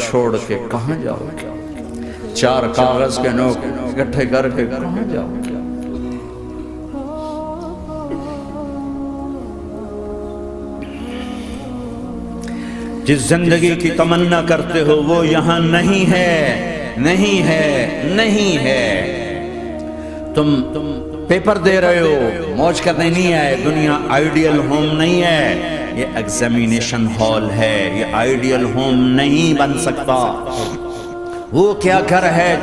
چھوڑ کے کہاں جاؤ گے؟ 4 کاغذ کے نوٹ اکٹھے کر کے کہاں جاؤ گے؟ جس زندگی کی تمنا کرتے ہو وہ یہاں نہیں ہے، نہیں ہے، نہیں ہے۔ تم پیپر دے رہے ہو، موج کرنے نہیں آئے۔ دنیا آئیڈیل ہوم نہیں ہے، یہ ایگزامینیشن ہال ہے، یہ آئیڈیل ہوم نہیں بن سکتا۔ وہ کیا گھر ہے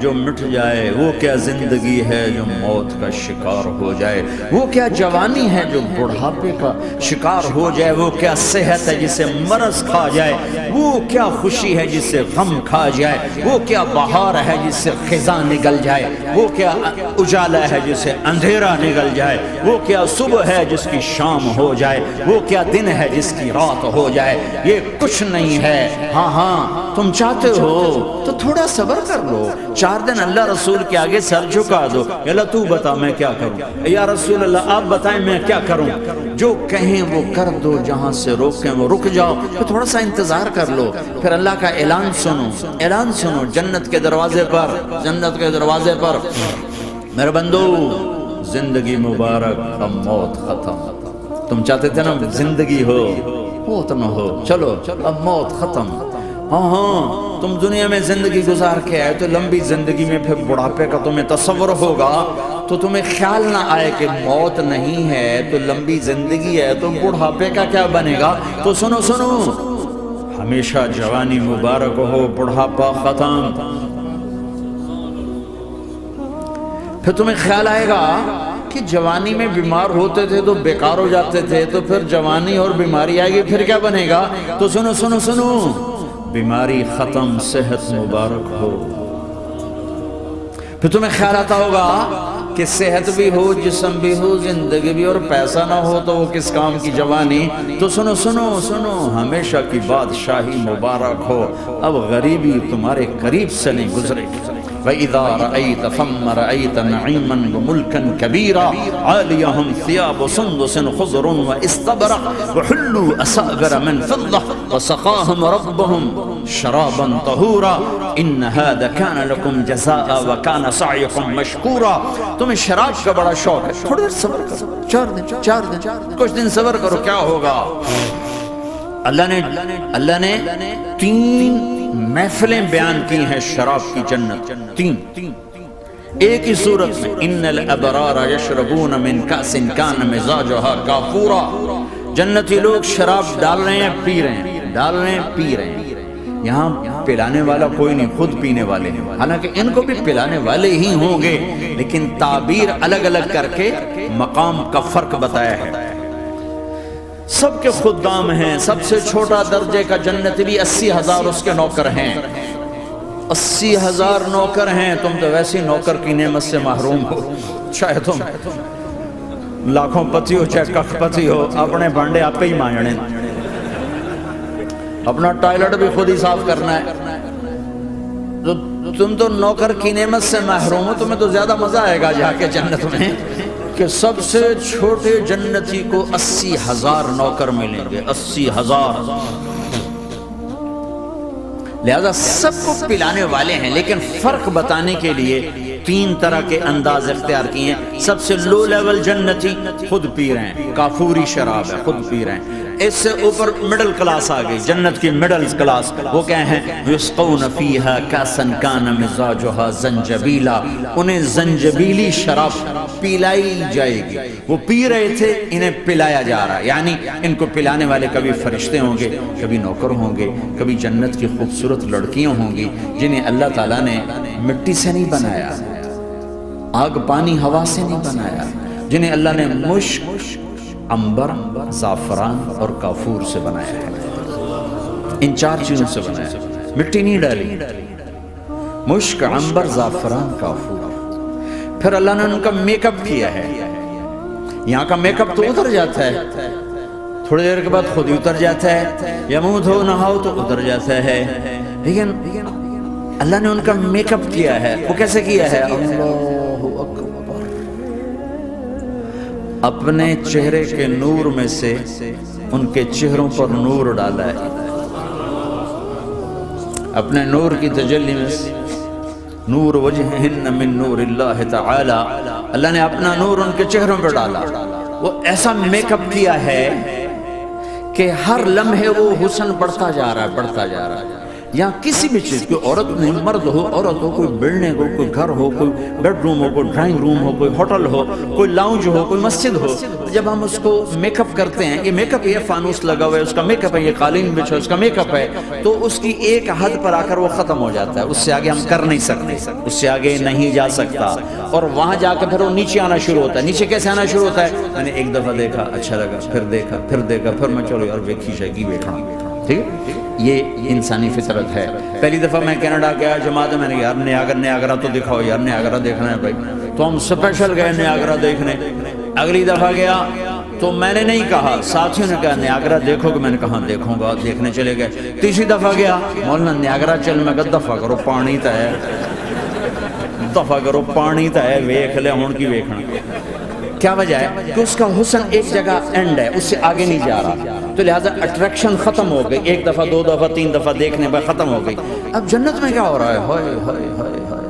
جو مٹ جائے، وہ کیا زندگی ہے جو موت کا شکار ہو جائے، وہ کیا جوانی ہے جو بڑھاپے کا شکار ہو جائے، وہ کیا صحت ہے جسے مرض کھا جائے، وہ کیا خوشی ہے جسے غم کھا جائے، وہ کیا بہار ہے جس سے خزاں نگل جائے، وہ کیا اجالا ہے جسے اندھیرا نگل جائے، وہ کیا صبح ہے جس کی شام ہو جائے، وہ کیا دن ہے جس کی رات ہو جائے۔ یہ کچھ نہیں ہے۔ ہاں ہاں تم چاہتے ہو تو تھوڑا صبر کر لو، 4 دن اللہ رسول کے آگے سر جھکا دو، یا اللہ تو بتا میں کیا کروں، یا رسول اللہ آپ بتائیں میں کیا کروں۔ جو کہیں وہ کر دو، جہاں سے روکیں وہ رک جاؤ، پھر تھوڑا سا انتظار کر لو، پھر اللہ کا اعلان سنو، اعلان سنو جنت کے دروازے پر، جنت کے دروازے پر۔ میرے بندو زندگی مبارک، اب موت ختم۔ تم چاہتے تھے نا زندگی ہو، موت نہ ہو، چلو اب موت ختم۔ ہاں تم دنیا میں زندگی گزار کے آئے تو لمبی زندگی میں پھر بڑھاپے کا تمہیں تصور ہوگا تو تمہیں خیال نہ آئے کہ موت نہیں ہے تو لمبی زندگی ہے تو بڑھاپے کا کیا بنے گا۔ تو سنو سنو، ہمیشہ جوانی مبارک ہو، بڑھاپا ختم۔ پھر تمہیں خیال آئے گا کہ جوانی میں بیمار ہوتے تھے تو بیکار ہو جاتے تھے، تو پھر جوانی اور بیماری آئے گی پھر کیا بنے گا۔ تو سنو سنو سنو، بیماری ختم، صحت مبارک ہو۔ پھر تمہیں خیال آتا ہوگا کہ صحت بھی ہو، جسم بھی ہو، زندگی بھی، اور پیسہ نہ ہو تو وہ کس کام کی جوانی۔ تو سنو سنو سنو، ہمیشہ کی بادشاہی مبارک ہو، اب غریبی تمہارے قریب سے نہیں گزرے گی۔ وَإِذَا رَأَيْتَ ثَمَّ رَأَيْتَ نَعِيمًا وَمُلْكًا كَبِيرًا عَالِيَهُمْ ثِيَابُ سُنْدُسٍ خُضْرٌ وَإِسْتَبْرَقٍ وَحُلُّوا أَسَاوِرَ مِنْ فِضَّةٍ وَسَقَاهُمْ رَبُّهُمْ شَرَابًا طَهُورًا إِنَّ هَذَا كَانَ لَكُمْ جَزَاءً وَكَانَ سَعْيُكُمْ مشکورا۔ تمہیں شراب کا بڑا شوق ہے، تھوڑی دیر صبر کرو، 4 دن کچھ دن صبر کرو، کیا ہوگا۔ اللہ نے 3 محفلیں بیان کی ہیں شراب کی جنت، 3 ایک ہی صورت میں۔ ان الابرار یشربون من کأس کان مزاجها کافورا۔ جنتی لوگ شراب ڈال رہے ہیں، پی رہے ہیں، ڈال رہے ہیں، پی رہے ہیں۔ یہاں پلانے والا کوئی نہیں، خود پینے والے ہیں، حالانکہ ان کو بھی پلانے والے ہی ہوں گے، لیکن تعبیر الگ الگ کر کے مقام کا فرق بتایا ہے۔ سب کے خدام ہیں، سب سے چھوٹا درجے کا جنت بھی 80,000 اس کے نوکر ہیں، 80,000 نوکر ہیں۔ تم تو ویسی نوکر کی نعمت سے محروم ہو، چاہے تم لاکھوں پتی ہو چاہے کخ پتی ہو، اپنے بانڈے آپ ہی مانجنے، اپنا ٹائلٹ بھی خود ہی صاف کرنا ہے۔ تم تو نوکر کی نعمت سے محروم ہو، تمہیں تو زیادہ مزہ آئے گا جا کے جنت میں کہ سب سے چھوٹے جنتی کو 80,000 نوکر ملیں گے، 80,000۔ لہذا سب کو پلانے والے ہیں، لیکن فرق بتانے کے لیے 3 طرح کے انداز اختیار کیے ہیں۔ سب سے لو لیول جنتی خود پی رہے ہیں، کافوری شراب ہے، خود پی رہے ہیں۔ اس سے اوپر مڈل کلاس آ گئی، جنت کی مڈل کلاس، وہ کیا ہیں؟ یسقون فیہا کاسا کان مزاجها زنجبیلا۔ انہیں زنجبیلی شراب پلائی جائے گی، وہ پی رہے تھے، انہیں پلایا جا رہا ہے، یعنی ان کو پلانے والے کبھی فرشتے ہوں گے، کبھی نوکر ہوں گے، کبھی جنت کی خوبصورت لڑکیاں ہوں گی جنہیں اللہ تعالیٰ نے مٹی سے نہیں بنایا، آگ پانی ہوا سے نہیں بنایا، جنہیں اللہ نے مشک، عنبر، زعفران اور کافور سے بنایا ہے۔ ان 4 چیزوں سے بنایا ہے، مٹی نہیں ڈالی، مشک، عنبر، زعفران، کافور۔ پھر اللہ نے ان کا میک اپ کیا ہے۔ یہاں کا میک اپ تو اتر جاتا ہے، تھوڑی دیر کے بعد خود ہی اتر جاتا ہے، یا منہ دھو نہاؤ تو اتر جاتا ہے، لیکن اللہ نے ان کا میک اپ کیا ہے۔ وہ کیسے کیا ہے؟ اللہ اکبر، اپنے چہرے کے نور میں سے ان کے چہروں پر نور ڈالا ہے۔ اپنے نور کی تجلی میں نور وجہہن من نور اللہ تعالی، اللہ نے اپنا نور ان کے چہروں پہ ڈالا. وہ ایسا میک اپ کیا ہے کہ ہر لمحے وہ حسن بڑھتا جا رہا ہے، بڑھتا جا رہا ہے. یہاں کسی بھی چیز، کوئی عورت نہیں، مرد ہو، عورت ہو، کوئی بلڈنگ ہو، کوئی گھر ہو، کوئی بیڈ روم ہو، کوئی ڈرائنگ روم ہو، کوئی ہوٹل ہو، کوئی لاؤنج ہو، کوئی مسجد ہو، جب ہم اس کو میک اپ کرتے ہیں، یہ میک اپ، یہ فانوس لگا ہوا ہے اس کا میک اپ ہے، یہ قالین بچھا اس کا میک اپ ہے، تو اس کی ایک حد پر آ کر وہ ختم ہو جاتا ہے. اس سے آگے ہم کر نہیں سکتے، اس سے آگے نہیں جا سکتا. اور وہاں جا کے پھر وہ نیچے آنا شروع ہوتا ہے. نیچے کیسے آنا شروع ہوتا ہے؟ میں نے ایک دفعہ دیکھا، اچھا لگا، پھر دیکھا، پھر دیکھا، پھر میں چلو یار ویکھی شیکی بیٹھا. ٹھیک ہے، یہ انسانی فطرت ہے. پہلی دفعہ میں کینیڈا گیا جماعت میں نے یار نیاگرا تو دکھاؤ یار، نیاگرا دیکھنا ہے بھائی. تو ہم اسپیشل گئے نیاگرا دیکھنے. اگلی دفعہ گیا تو میں نے نہیں کہا، ساتھیوں نے کہا نیاگرا دیکھو گے، میں نے کہا دیکھوں گا، دیکھنے چلے گئے. تیسری دفعہ گیا، مولانا نیاگرا چل، میں کہا دفعہ کرو پانی تا ہے، دفعہ کرو پانی تا ہے، ویکھ لے ہون کی ویکھنا. کیا وجہ ہے؟ کہ اس کا حسن ایک جگہ اینڈ ہے، اس سے آگے نہیں جا رہا. تو لہٰذا اٹریکشن ختم ہو گئی. ایک دفعہ، دو دفعہ، تین دفعہ دیکھنے پر ختم ہو گئی. اب جنت میں کیا ہو رہا ہے؟ ہائے ہائے ہائے ہائے.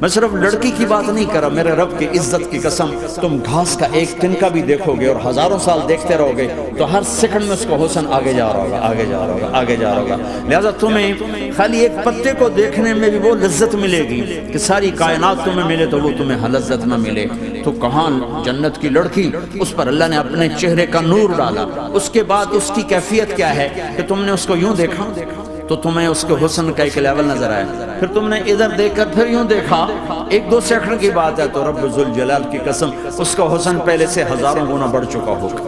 میں صرف لڑکی کی بات نہیں کر رہا، میرے رب کی عزت کی قسم، تم گھاس کا ایک تنکا بھی دیکھو گے اور ہزاروں سال دیکھتے رہو گے تو ہر سیکنڈ میں اس کا حسن آگے جا رہا ہوگا، آگے جا رہا ہوگا، آگے جا رہا ہوگا. لہٰذا تمہیں خالی ایک پتے کو دیکھنے میں بھی وہ لذت ملے گی کہ ساری کائنات تمہیں ملے تو وہ تمہیں لذت نہ ملے. تو کہاں جنت کی لڑکی، اس پر اللہ نے اپنے چہرے کا نور ڈالا. اس کے بعد اس کی کیفیت کیا ہے کہ تم نے اس کو یوں دیکھا تو تمہیں اس کے حسن کا ایک لیول نظر آیا. پھر تم نے ادھر دیکھ کر پھر یوں دیکھا، ایک دو سیکنڈ کی بات ہے تو رب ذوالجلال کی قسم اس کا حسن پہلے سے ہزاروں گنا بڑھ چکا ہوگا.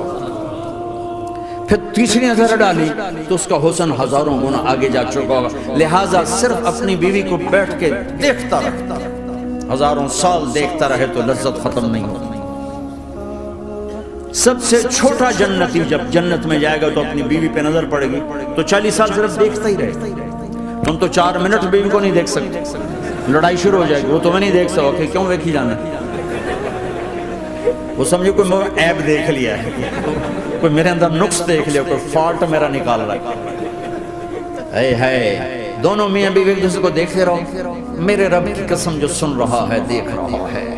پھر تیسری نظر ڈالی تو اس کا حسن ہزاروں گنا آگے جا چکا ہوگا. لہٰذا صرف اپنی بیوی کو بیٹھ کے دیکھتا رہتا، ہزاروں سال دیکھتا رہے تو لذت ختم نہیں ہوتی. سب سے چھوٹا جنتی جب جنت میں جائے گا تو اپنی بیوی پہ نظر پڑے گی تو 40 سال صرف دیکھتا ہی رہے. تم تو 4 منٹ بیوی کو نہیں دیکھ سکتے، لڑائی شروع ہو جائے گی. وہ تمہیں نہیں دیکھ سکو، کیوں ویکھی جانا؟ وہ سمجھو کوئی عیب دیکھ لیا ہے، کوئی میرے اندر نقص دیکھ لیا، کوئی فالٹ میرا نکال رہا ہے. ہے دونوں میاں بیوی ایک دوسرے کو دیکھتے رہو. میرے رب کی قسم جو سن رہا ہے، دیکھ رہا ہے،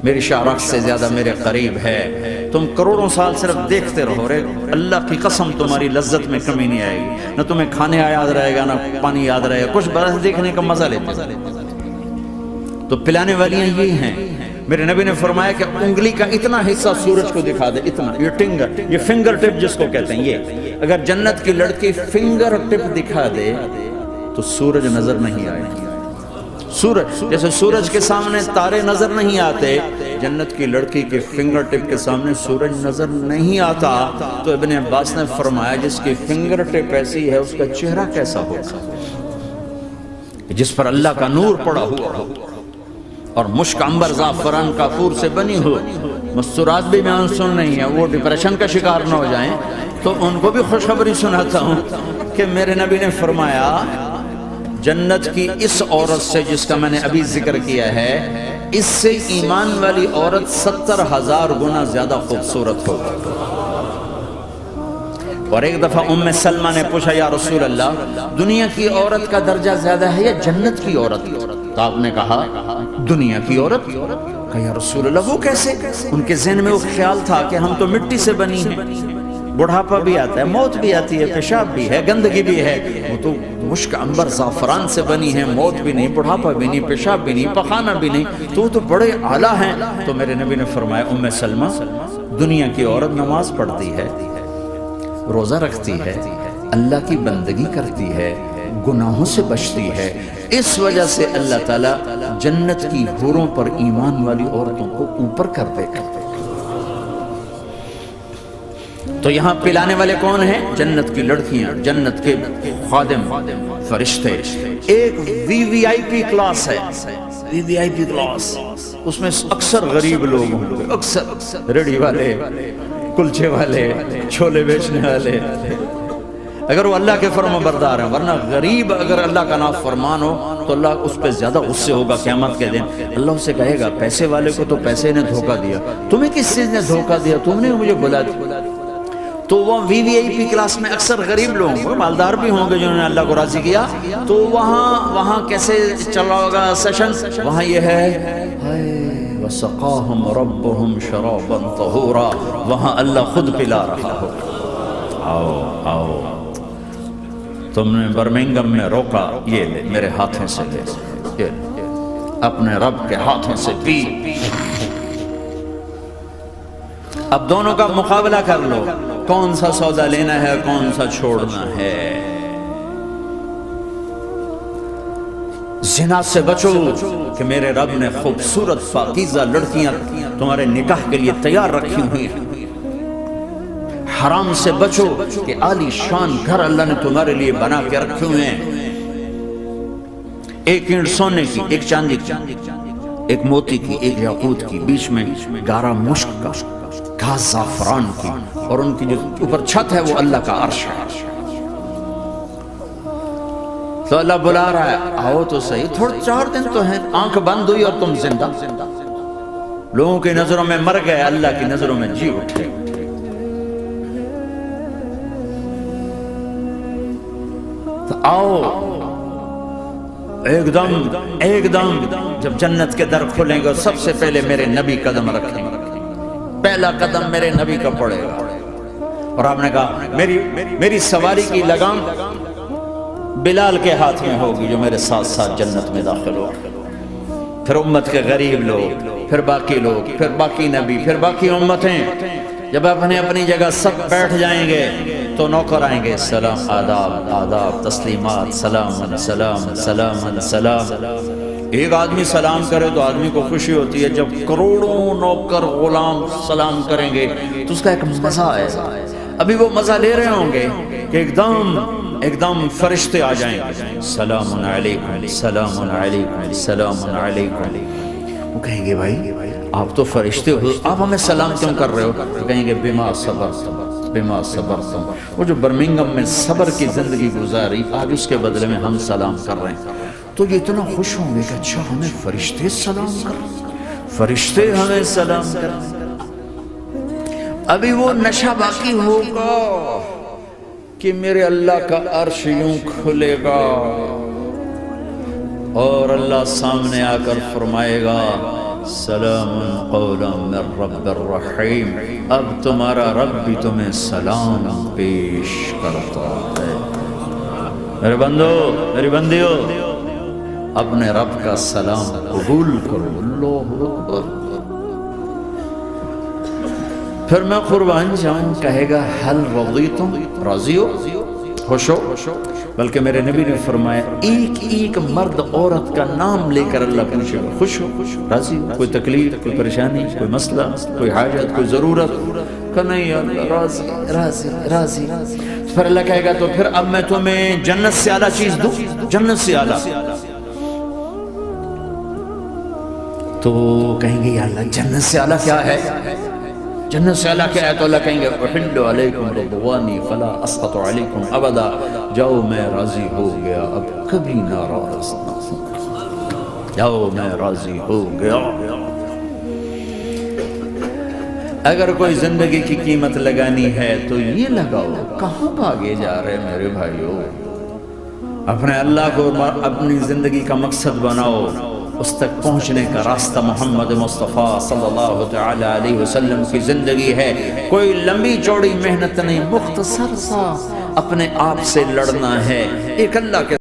میری شارخ سے زیادہ میرے قریب ہے. تم کروڑوں سال صرف دیکھتے رہو رے، اللہ کی قسم تمہاری لذت میں کمی نہیں آئے گی. نہ تمہیں کھانے یاد رہے گا، نہ پانی یاد رہے گا، کچھ برس دیکھنے کا مزہ لیتے. تو پلانے والیاں یہ ہیں. میرے نبی نے فرمایا کہ انگلی کا اتنا حصہ سورج کو دکھا دے، اتنا، یہ فنگر ٹپ جس کو کہتے ہیں، یہ اگر جنت کی لڑکی فنگر ٹپ دکھا دے تو سورج نظر نہیں آئے گی. سورج جیسے سورج کے سامنے تارے نظر نہیں آتے، جنت کی لڑکی کے فنگر ٹپ کے سامنے سورج نظر نہیں آتا. تو ابن عباس نے فرمایا جس کی فنگر ٹپ ایسی ہے اس کا چہرہ کیسا ہوگا، جس پر اللہ کا نور پڑا ہوا ہو اور مشک عنبر زعفران کافور سے بنی ہو. مستورات بھی بیان سن رہی ہیں، وہ ڈپریشن کا شکار نہ ہو جائیں تو ان کو بھی خوشخبری سناتا ہوں کہ میرے نبی نے فرمایا جنت کی اس عورت سے جس کا میں نے ابھی ذکر کیا ہے، اس سے ایمان والی عورت 70,000 گنا زیادہ خوبصورت ہوگی. اور ایک دفعہ ام سلمہ نے پوچھا یا رسول اللہ، دنیا کی عورت کا درجہ زیادہ ہے یا جنت کی عورت؟ تو آپ نے کہا دنیا کی عورت. کہا یا رسول اللہ وہ کیسے؟ ان کے ذہن میں وہ خیال تھا کہ ہم تو مٹی سے بنی ہیں، بڑھاپا بھی آتا ہے، موت بھی آتی ہے، پیشاب بھی ہے، گندگی بھی ہے. وہ تو مشک عنبر زعفران سے بنی ہے، موت بھی نہیں، بڑھاپا بھی نہیں، پیشاب بھی نہیں، پخانہ بھی نہیں، تو وہ تو بڑے اعلیٰ ہیں. تو میرے نبی نے فرمایا ام سلمہ، دنیا کی عورت نماز پڑھتی ہے، روزہ رکھتی ہے، اللہ کی بندگی کرتی ہے، گناہوں سے بچتی ہے، اس وجہ سے اللہ تعالیٰ جنت کی حوروں پر ایمان والی عورتوں کو اوپر کر دے گا. تو یہاں پلانے والے کون ہیں؟ جنت کی لڑکیاں، جنت کے خادم، فرشتے. ایک وی وی آئی پی کلاس ہے، وی وی آئی پی کلاس، اس میں اکثر غریب لوگ ہوں گے، اکثر ریڑھی والے، کلچے والے، چھولے بیچنے والے، اگر وہ اللہ کے فرما بردار ہیں. ورنہ غریب اگر اللہ کا نافرمان ہو تو اللہ اس پہ زیادہ غصے ہوگا قیامت کے دن. اللہ اسے کہے گا پیسے والے کو تو پیسے نے دھوکہ دیا، تمہیں کس چیز نے دھوکہ دیا؟ تم نے مجھے بلا دیا. تو وہ VVIP کلاس میں اکثر غریب لوگ مالدار بھی ہوں گے جنہوں نے اللہ کو راضی کیا، تو وہاں کیسے چل رہا ہوگا سیشن؟ وہاں یہ ہے وَسَقَاهُمْ رَبُّهُمْ شَرَابًا طَهُورًا، وہاں اللہ خود پلا رہا ہو۔ آؤ تم نے برمنگم میں روکا، یہ لے میرے ہاتھوں سے لے، یہ اپنے رب کے ہاتھوں سے پی۔ اب دونوں کا مقابلہ کر لو، کون سا سودا لینا ہے کون سا چھوڑنا ہے۔ زنا سے بچو کہ میرے رب نے خوبصورت پاکیزہ لڑکیاں تمہارے نکاح کے لیے تیار رکھی ہوئی ہیں۔ حرام سے بچو کہ عالی شان گھر اللہ نے تمہارے لیے بنا کے رکھے ہوئے ہیں، ایک اینٹ سونے کی، ایک چاندی کی، ایک موتی کی، ایک یاقوت کی، بیچ میں گارا مشک کا، گھاس زعفران کی، اور ان کی جو اوپر چھت ہے وہ اللہ کا عرش ہے۔ تو اللہ بلا رہا ہے آؤ تو صحیح، تھوڑے 4 دن تو ہیں، آنکھ بند ہوئی اور تم زندہ، لوگوں کی نظروں میں مر گئے، اللہ کی نظروں میں جی اٹھے۔ تو آؤ ایک دم جب جنت کے در کھلیں گے سب سے پہلے میرے نبی قدم رکھیں گے، پہلا قدم میرے نبی کا پڑے گا۔ اور آپ نے کہا میری سواری کی لگام بلال کے ہاتھ میں ہوگی جو میرے ساتھ ساتھ جنت میں داخل ہو، پھر امت کے غریب لوگ، پھر باقی لوگ، پھر باقی نبی، پھر باقی امتیں۔ جب اپنے اپنی جگہ سب بیٹھ جائیں گے تو نوکر آئیں گے، سلام، آداب، تسلیمات، سلام سلام سلام سلام۔ ایک آدمی سلام کرے تو آدمی کو خوشی ہوتی ہے، جب کروڑوں نوکر غلام سلام کریں گے تو اس کا ایک مزہ ہے۔ ابھی وہ مزہ لے رہے ہوں گے کہ ایک دم فرشتے آ جائیں گے، سلام علیکم سلام علیکم سلام علیکم۔ وہ کہیں گے بھائی آپ تو فرشتے ہو، آپ ہمیں سلام کیوں کر رہے ہو؟ تو کہیں گے بما صبرتم۔ وہ جو برمنگم میں صبر کی زندگی گزاری، آج اس کے بدلے میں ہم سلام کر رہے ہیں۔ تو یہ اتنا خوش ہوں گے کہ اچھا ہمیں فرشتے سلام کر رہے ہیں، فرشتے ہمیں سلام کر رہے ہیں۔ ابھی وہ نشہ باقی ہوگا کہ میرے اللہ کا عرش یوں کھلے گا اور اللہ سامنے آ کر فرمائے گا سلام قولا من رب الرحیم، اب تمہارا رب بھی تمہیں سلام پیش کرتا ہے۔ میرے بندو، میری بندیو، اپنے رب کا سلام قبول کرو۔ اللہ اکبر۔ پھر میں قربان جاؤں، کہے گا حل رضیتم، راضی ہو، خوش ہو؟ بلکہ میرے نبی نے فرمایا ایک مرد عورت کا نام لے کر اللہ پوچھے گا، خوش ہو، راضی ہو؟ کوئی تکلیف، کوئی پریشانی، کوئی مسئلہ، کوئی حاجت، کوئی ضرورت؟ کہ نہیں اللہ راضی راضی راضی۔ پھر اللہ کہے گا تو پھر اب میں تمہیں جنت سے اعلیٰ چیز دوں، جنت سے اعلیٰ۔ تو کہیں گے یا اللہ جنت سے اعلیٰ کیا ہے؟ جنت سے اعلیٰ کیا ہے؟ تو اللہ کہیں گے احل علیکم رضوانی فلا اسخط علیکم ابدا، جاؤ میں راضی ہو گیا، اب کبھی ناراض نہ ہوں، جاؤ میں راضی ہو گیا۔ اگر کوئی زندگی کی قیمت لگانی ہے تو یہ لگاؤ، کہاں بھاگے جا رہے میرے بھائیو؟ اپنے اللہ کو اپنی زندگی کا مقصد بناؤ، اس تک پہنچنے کا راستہ محمد مصطفیٰ صلی اللہ تعالی علیہ وسلم کی زندگی ہے۔ کوئی لمبی چوڑی محنت نہیں، مختصر سا اپنے آپ سے لڑنا ہے، ایک اللہ کے